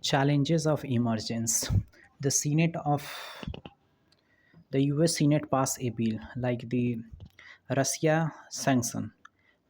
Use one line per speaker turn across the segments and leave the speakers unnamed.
Challenges of emergence. The Senate of the US Senate passed a bill like the Russia sanction.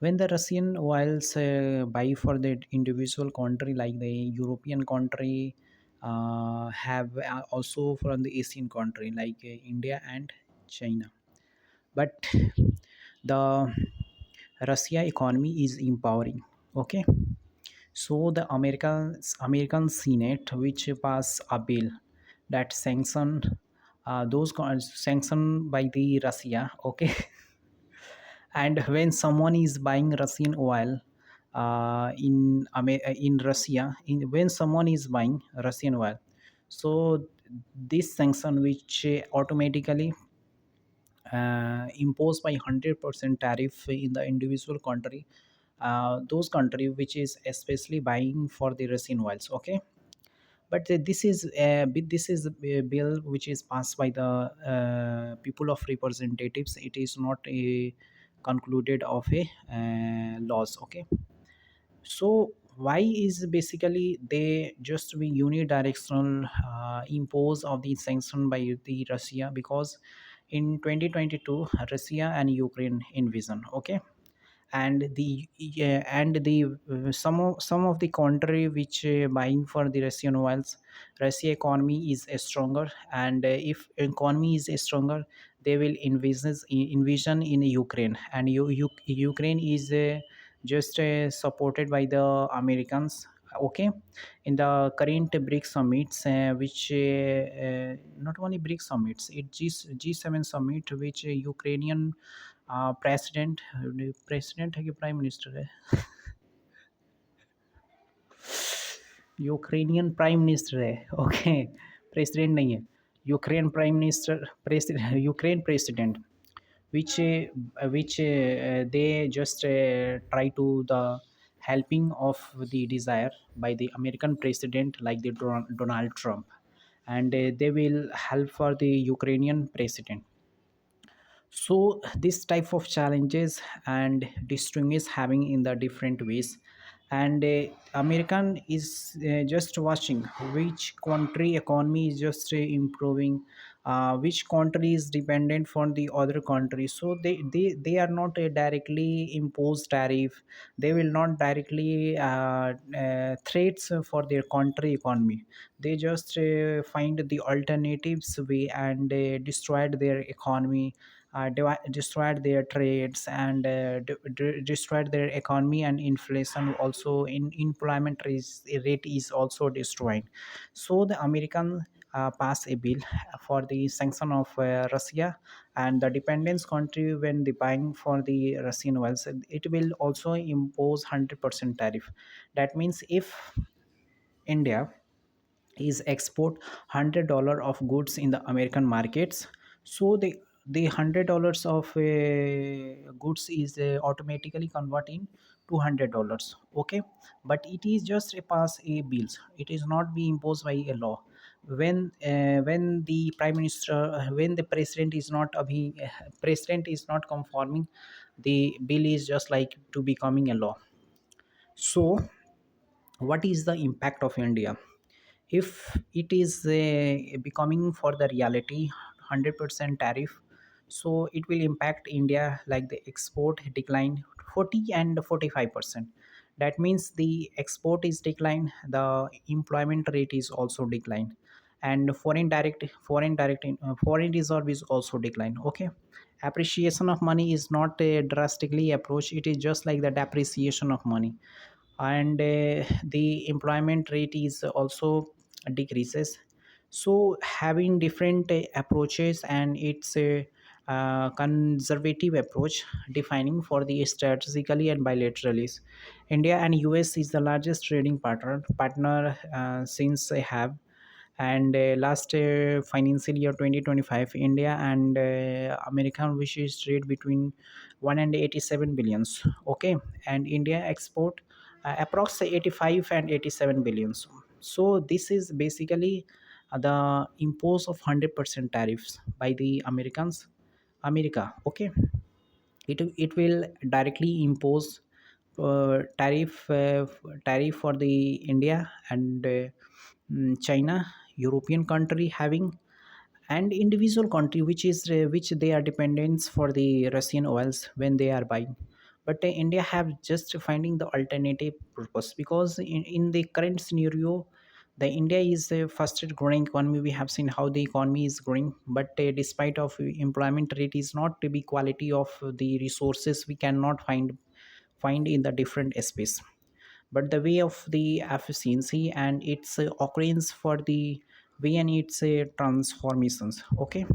When the Russian oils buy for the individual country like the European country, have also from the Asian country like India and China. But the Russia economy is empowering. Okay, so the American Senate, which passed a bill that sanctioned sanctioned by the Russia. Okay, and when someone is buying Russian oil in Russia, when someone is buying Russian oil, so this sanction which automatically imposed by 100% tariff in the individual country, those country which is especially buying for the Russian oils. Okay, but this is a bill which is passed by the people of representatives. It is not a concluded of a laws. Okay, so why is basically they just be unidirectional impose of the sanction by the Russia? Because in 2022 Russia and Ukraine invasion. Okay, and the some of the country which buying for the Russian oils, Russia economy is stronger, and if economy is stronger, they will envision in Ukraine, and Ukraine is just supported by the Americans. Okay, in the current BRICS summits, which not only BRICS summits, it G7 summit, which Ukrainian president है कि prime minister है? Ukrainian prime minister है. Okay, president नहीं है. Ukraine prime minister, Ukraine president, which they just try to the helping of the desire by the American president like the Donald Trump, and they will help for the Ukrainian president. So this type of challenges and distinguish having in the different ways, and American is just watching which country economy is just improving, which country is dependent for the other country. So they are not directly impose tariff. They will not directly threats for their country economy. They just find the alternatives way, and destroyed their economy, destroyed their trades, and destroyed their economy, and inflation also in employment rate is also destroyed. So the American pass a bill for the sanction of Russia and the dependence country when the buying for the Russian oils. It will also impose 100% tariff. That means if India is export $100 of goods in the American markets, so the $100 of goods is automatically converting $200. Okay, but it is just a pass a bills. It is not be imposed by a law. When the prime minister, when the president is not president is not conforming, the bill is just like to becoming a law. So what is the impact of India if it is becoming for the reality 100% tariff? So it will impact India like the export decline 40 and 45%. That means the export is declined, the employment rate is also declined, and foreign reserve is also declined. Okay, appreciation of money is not a drastically approach, it is just like the depreciation of money, and the employment rate is also decreases. So having different approaches, and it's a conservative approach defining for the strategically and bilaterally. India and US is the largest trading partner since I have, and last financial year 2025, India and American wishes trade between 187 billions. Okay, and India export approx 85 and 87 billions. So this is basically the impose of 100% tariffs by the Americans, America. Okay, it will directly impose tariff for the India and China, European country having, and individual country which they are dependents for the Russian oils when they are buying. But India have just finding the alternative purpose, because in the current scenario, the India is the fastest growing economy. We have seen how the economy is growing, but despite of employment rate is not to be quality of the resources we cannot find in the different space, but the way of the efficiency and its occurrence for the way and its transformations. Okay,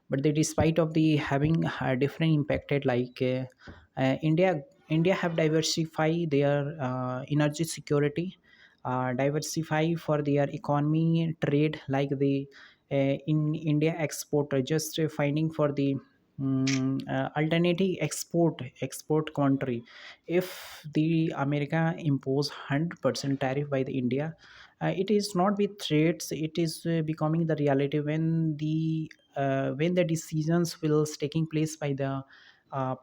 but they, despite of the having different impacted, like India have diversified their energy security, diversify for their economy trade, like the in India export just finding for the alternative export country. If the America impose 100% tariff by the India, it is not with threats, it is becoming the reality when the decisions will taking place by the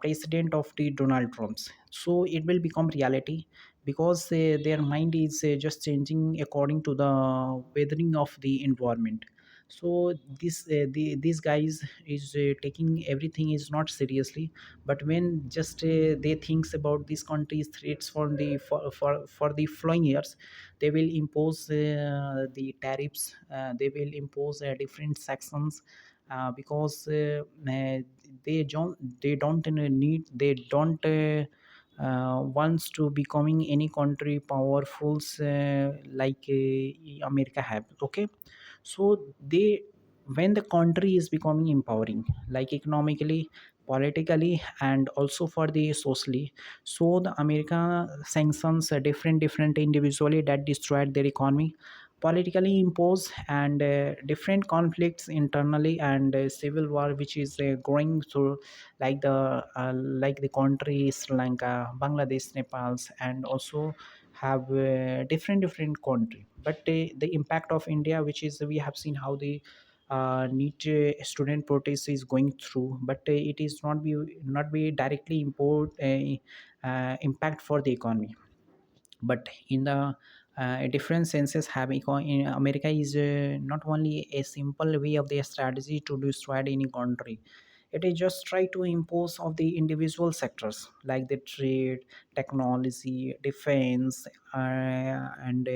president of the Donald Trumps. So it will become reality, because their mind is just changing according to the weathering of the environment. So these guys is taking everything is not seriously, but when just they thinks about this country's threats for the following years, they will impose the tariffs, they will impose different sections, because they don't wants to becoming any country powerful like America have. Okay, so they, when the country is becoming empowering, like economically, politically, and also for the socially, so the America sanctions different individually that destroyed their economy, politically imposed, and different conflicts internally, and civil war which is going through, like the country Sri Lanka, Bangladesh, Nepals, and also have different country. But the impact of India, which is we have seen how the NEET student protest is going through, but it is not be directly impact for the economy. But in the different senses have in America is not only a simple way of their strategy to destroy any country, it is just try to impose of the individual sectors like the trade, technology, defense, and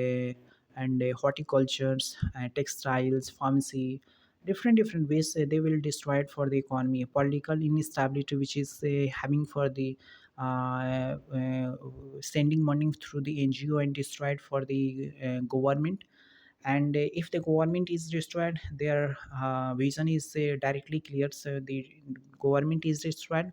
horticultures, textiles, pharmacy, different ways they will destroy it for the economy, political instability which is having for the sending money through the NGO and destroyed for the government. And if the government is destroyed, their vision is directly clear. So the government is destroyed,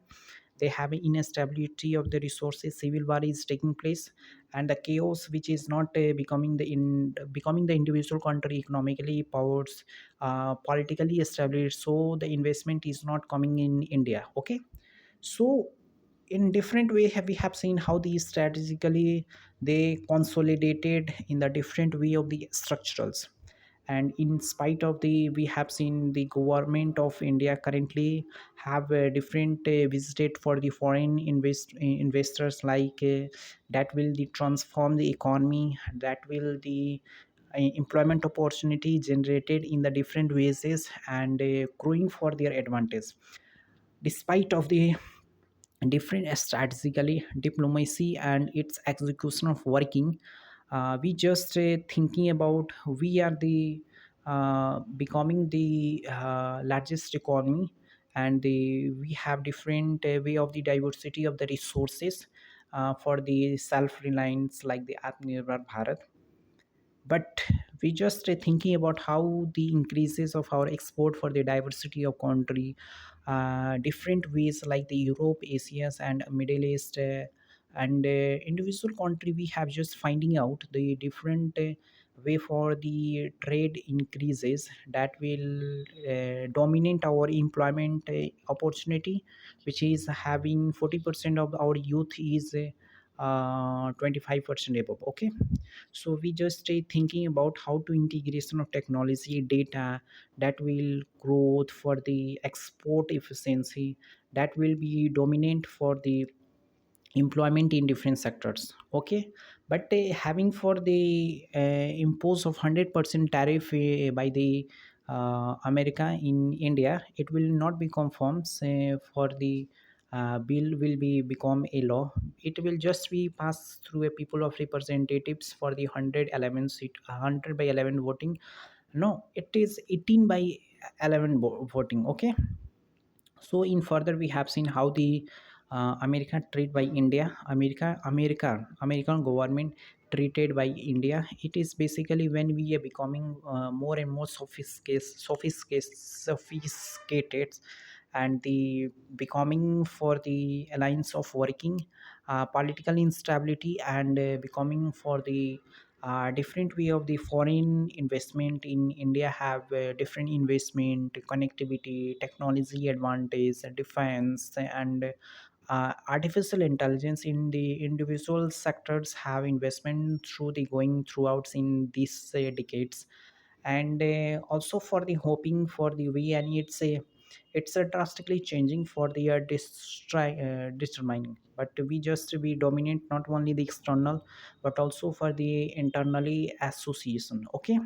they have an instability of the resources, civil war is taking place, and the chaos which is not becoming the individual country economically powers, politically established, so the investment is not coming in India. Okay, so in different way we have seen how these strategically they consolidated in the different way of the structurals. And in spite of the, we have seen the government of India currently have different visited for the foreign investors, like that will the transform the economy, that will the employment opportunity generated in the different ways, and growing for their advantage. Despite of the different strategically diplomacy and its execution of working, we just thinking about we are the becoming the largest economy, and we have different way of the diversity of the resources for the self-reliance, like the Atmanirbhar Bharat. But we just thinking about how the increases of our export for the diversity of country, different ways like the Europe, Asia, and Middle East, and individual country, we have just finding out the different way for the trade increases that will dominate our employment opportunity, which is having 40% of our youth is 25% above. Okay, so we just stay thinking about how to integration of technology data that will growth for the export efficiency, that will be dominant for the employment in different sectors. Okay, but having for the impose of 100% tariff by the America in India, it will not be conforms for the bill will be become a law. It will just be passed through a people of representatives for the 111 seat, 100 by 11 voting. No, it is 18 by 11 voting. Okay, so in further we have seen how the America treated by India, American government treated by India. It is basically when we are becoming more and more sophisticated, and the becoming for the alliance of working political instability, and becoming for the different way of the foreign investment in India have different investment, connectivity, technology advantage, defense, and artificial intelligence in the individual sectors have investment through the going throughout in these decades. And also for the hoping for the way, and it's a drastically changing for the determining, but we just we dominate not only the external but also for the internally association. Okay,